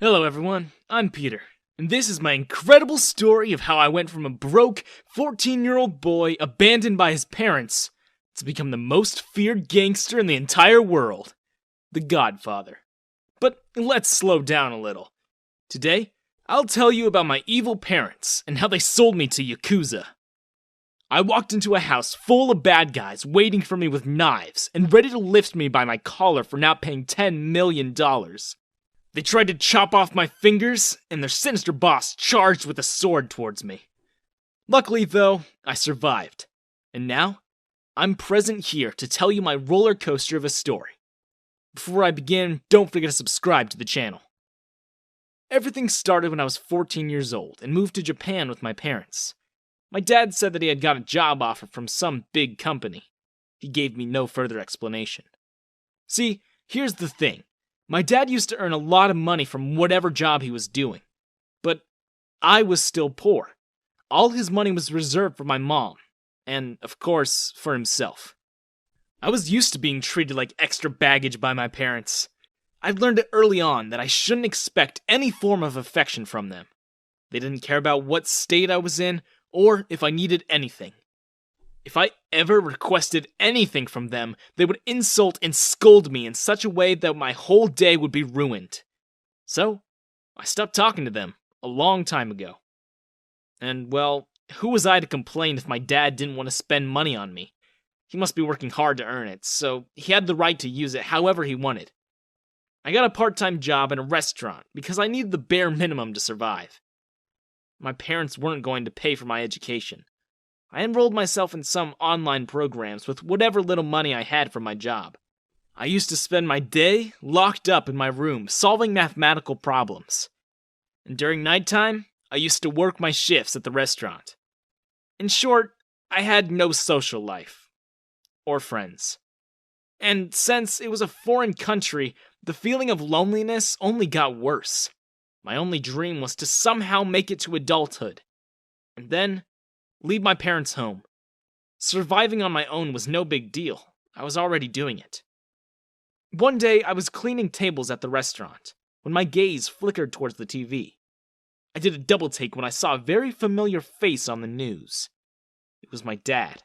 Hello everyone, I'm Peter, and this is my incredible story of how I went from a broke 14-year-old boy abandoned by his parents to become the most feared gangster in the entire world, the Godfather. But let's slow down a little. Today, I'll tell you about my evil parents and how they sold me to Yakuza. I walked into a house full of bad guys waiting for me with knives and ready to lift me by my collar for not paying $10 million. They tried to chop off my fingers, and their sinister boss charged with a sword towards me. Luckily, though, I survived. And now, I'm present here to tell you my roller coaster of a story. Before I begin, don't forget to subscribe to the channel. Everything started when I was 14 years old and moved to Japan with my parents. My dad said that he had got a job offer from some big company. He gave me no further explanation. See, here's the thing. My dad used to earn a lot of money from whatever job he was doing. But I was still poor. All his money was reserved for my mom, and, of course, for himself. I was used to being treated like extra baggage by my parents. I learned early on that I shouldn't expect any form of affection from them. They didn't care about what state I was in, or if I needed anything. If I ever requested anything from them, they would insult and scold me in such a way that my whole day would be ruined. So, I stopped talking to them a long time ago. And, well, who was I to complain if my dad didn't want to spend money on me? He must be working hard to earn it, so he had the right to use it however he wanted. I got a part-time job in a restaurant because I needed the bare minimum to survive. My parents weren't going to pay for my education. I enrolled myself in some online programs with whatever little money I had from my job. I used to spend my day locked up in my room solving mathematical problems. And during nighttime, I used to work my shifts at the restaurant. In short, I had no social life. Or friends. And since it was a foreign country, the feeling of loneliness only got worse. My only dream was to somehow make it to adulthood. And then leave my parents' home. Surviving on my own was no big deal. I was already doing it. One day, I was cleaning tables at the restaurant when my gaze flickered towards the TV. I did a double take when I saw a very familiar face on the news. It was my dad.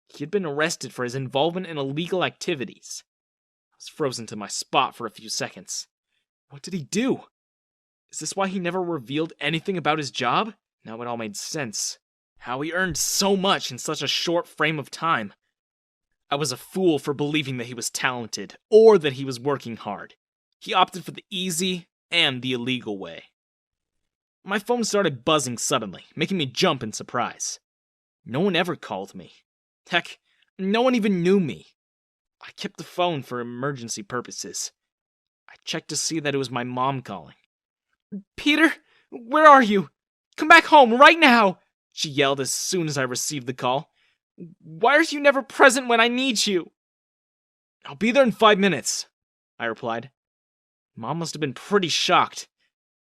He had been arrested for his involvement in illegal activities. I was frozen to my spot for a few seconds. What did he do? Is this why he never revealed anything about his job? Now it all made sense. How he earned so much in such a short frame of time. I was a fool for believing that he was talented, or that he was working hard. He opted for the easy and the illegal way. My phone started buzzing suddenly, making me jump in surprise. No one ever called me. Heck, no one even knew me. I kept the phone for emergency purposes. I checked to see that it was my mom calling. "Peter, where are you? Come back home right now!" she yelled as soon as I received the call. "Why are you never present when I need you?" "I'll be there in 5 minutes," I replied. Mom must have been pretty shocked.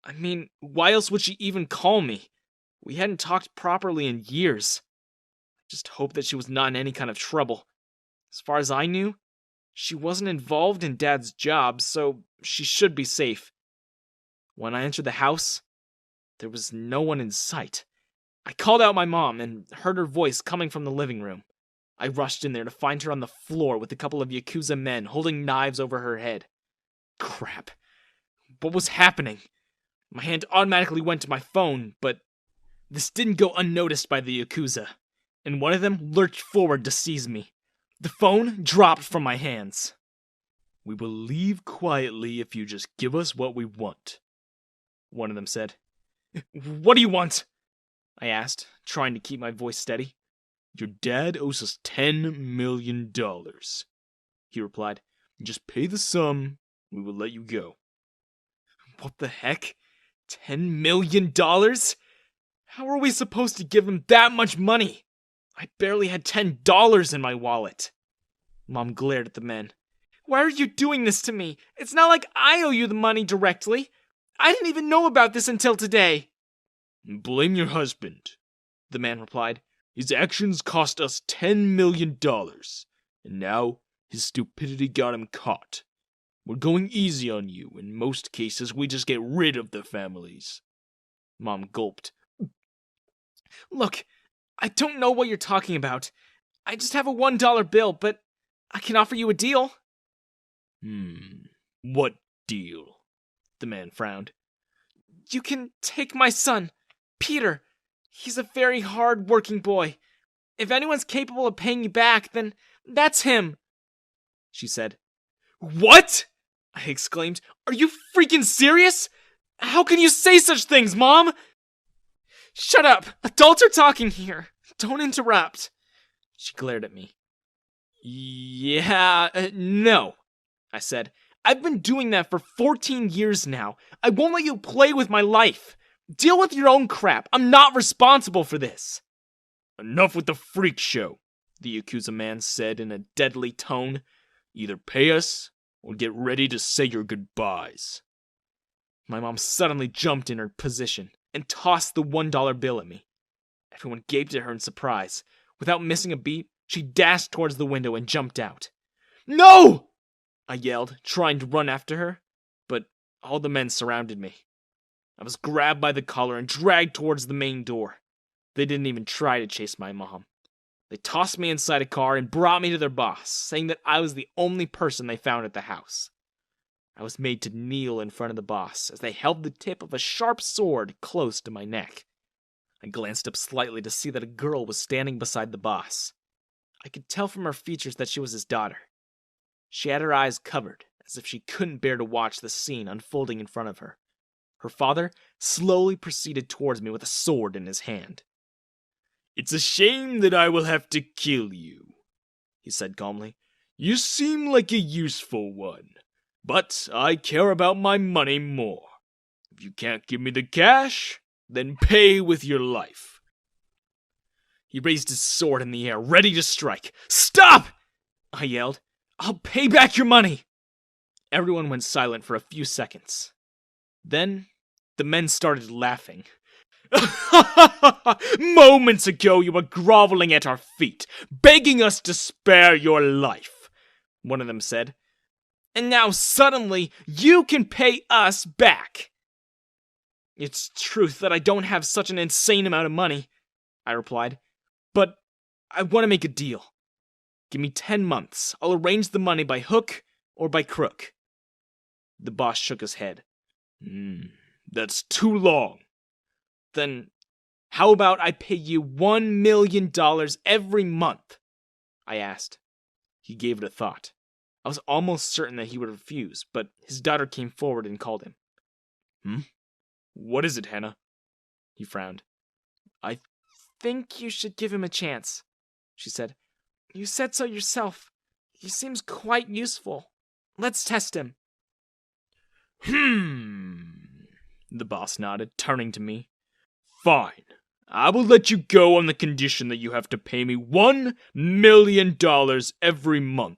I mean, why else would she even call me? We hadn't talked properly in years. I just hoped that she was not in any kind of trouble. As far as I knew, she wasn't involved in Dad's job, so she should be safe. When I entered the house, there was no one in sight. I called out my mom and heard her voice coming from the living room. I rushed in there to find her on the floor with a couple of Yakuza men holding knives over her head. Crap. What was happening? My hand automatically went to my phone, but this didn't go unnoticed by the Yakuza, and one of them lurched forward to seize me. The phone dropped from my hands. "We will leave quietly if you just give us what we want," one of them said. "What do you want?" I asked, trying to keep my voice steady. "Your dad owes us $10 million, he replied. "Just pay the sum, we will let you go." What the heck? $10 million? How are we supposed to give him that much money? I barely had $10 in my wallet. Mom glared at the men. "Why are you doing this to me? It's not like I owe you the money directly. I didn't even know about this until today." "Blame your husband," the man replied. "His actions cost us $10 million, and now his stupidity got him caught. We're going easy on you. In most cases, we just get rid of the families. Mom gulped. Look, I don't know what you're talking about. I just have a $1 bill, but I can offer you a deal. What deal? The man frowned. You can take my son, Peter. He's a very hard-working boy. If anyone's capable of paying you back, then that's him, she said. What? I exclaimed. Are you freaking serious? How can you say such things, Mom? Shut up! Adults are talking here. Don't interrupt. She glared at me. No, I said. I've been doing that for 14 years now. I won't let you play with my life. Deal with your own crap. I'm not responsible for this. Enough with the freak show, the Yakuza man said in a deadly tone. Either pay us, or get ready to say your goodbyes. My mom suddenly jumped in her position and tossed the $1 bill at me. Everyone gaped at her in surprise. Without missing a beat, she dashed towards the window and jumped out. No! I yelled, trying to run after her, but all the men surrounded me. I was grabbed by the collar and dragged towards the main door. They didn't even try to chase my mom. They tossed me inside a car and brought me to their boss, saying that I was the only person they found at the house. I was made to kneel in front of the boss as they held the tip of a sharp sword close to my neck. I glanced up slightly to see that a girl was standing beside the boss. I could tell from her features that she was his daughter. She had her eyes covered, as if she couldn't bear to watch the scene unfolding in front of her. Her father slowly proceeded towards me with a sword in his hand. It's a shame that I will have to kill you, he said calmly. You seem like a useful one, but I care about my money more. If you can't give me the cash, then pay with your life. He raised his sword in the air, ready to strike. Stop! I yelled. I'll pay back your money! Everyone went silent for a few seconds. Then, the men started laughing. Moments ago you were groveling at our feet, begging us to spare your life, one of them said. And now suddenly you can pay us back. It's truth that I don't have such an insane amount of money, I replied, but I want to make a deal. Give me 10 months. I'll arrange the money by hook or by crook. The boss shook his head. That's too long. Then, how about I pay you $1 million every month? I asked. He gave it a thought. I was almost certain that he would refuse, but his daughter came forward and called him. What is it, Hannah? He frowned. I think you should give him a chance, she said. You said so yourself. He seems quite useful. Let's test him. The boss nodded, turning to me. Fine. I will let you go on the condition that you have to pay me $1 million every month.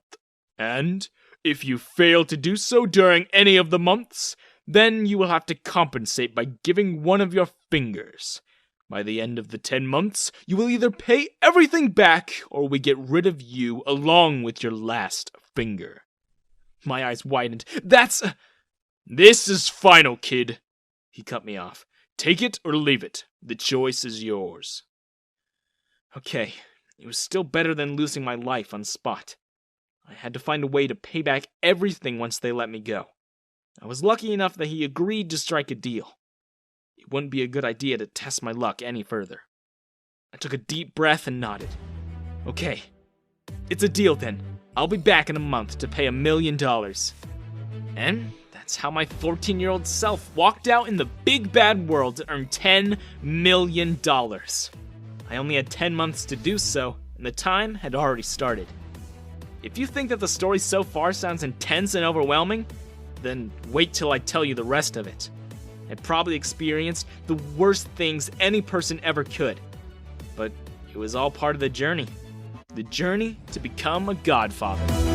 And if you fail to do so during any of the months, then you will have to compensate by giving one of your fingers. By the end of the 10 months, you will either pay everything back or we get rid of you along with your last finger. My eyes widened. This is final, kid. He cut me off. Take it or leave it. The choice is yours. Okay, it was still better than losing my life on spot. I had to find a way to pay back everything once they let me go. I was lucky enough that he agreed to strike a deal. It wouldn't be a good idea to test my luck any further. I took a deep breath and nodded. Okay, it's a deal then. I'll be back in a month to pay $1 million. And that's how my 14-year-old self walked out in the big bad world to earn $10 million. I only had 10 months to do so, and the time had already started. If you think that the story so far sounds intense and overwhelming, then wait till I tell you the rest of it. I probably experienced the worst things any person ever could, but it was all part of the journey to become a godfather.